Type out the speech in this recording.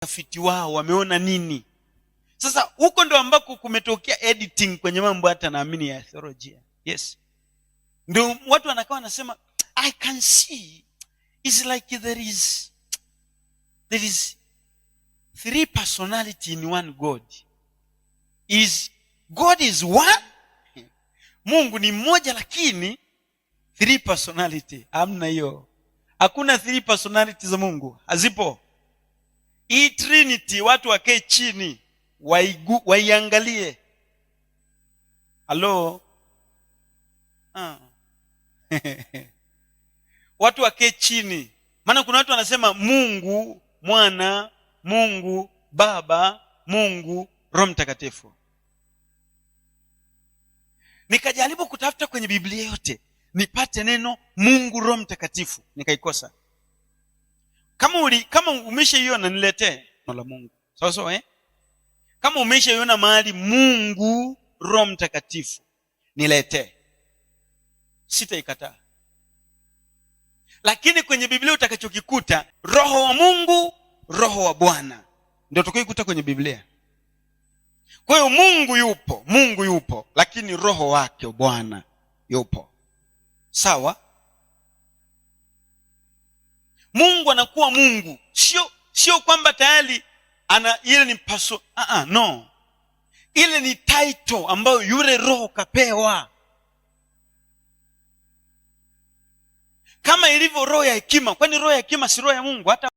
utafiti wao wameona nini. Sasa huko ndo ambako kumetokea editing kwenye mambo hata naamini ya theolojia. Yes, ndio watu wanakaa wanasema I can see it's like there is three personality in one God. God is one, Mungu ni mmoja, lakini three personality hamna hiyo. Hakuna three personality za Mungu, hazipo. Hii Trinity watu wakae chini waiangalie. Hello? Watu wakae chini. Maana kuna watu wanasema Mungu Mwana, Mungu Baba, Mungu Roho Mtakatifu. Nikajaribu kutafuta kwenye Biblia yote nipate neno Mungu Roho Mtakatifu, nikaikosa. Kama umeshaiona niletee neno la Mungu. Sawa Kama umeshaiona mahali Mungu Roho Mtakatifu niletee. Sitaikataa. Lakini kwenye Biblia utakachokikuta Roho wa Mungu, Roho wa Bwana, ndio tukikuta kwenye Biblia. Kwa hiyo Mungu yupo, lakini Roho wake Bwana yupo. Sawa? Mungu anakuwa Mungu. Sio kwamba tayari ile ni no. Ile ni title ambayo yule Roho kapewa. Kama ilivyo roho ya hekima, kwani roho ya hekima si roho ya Mungu? Hata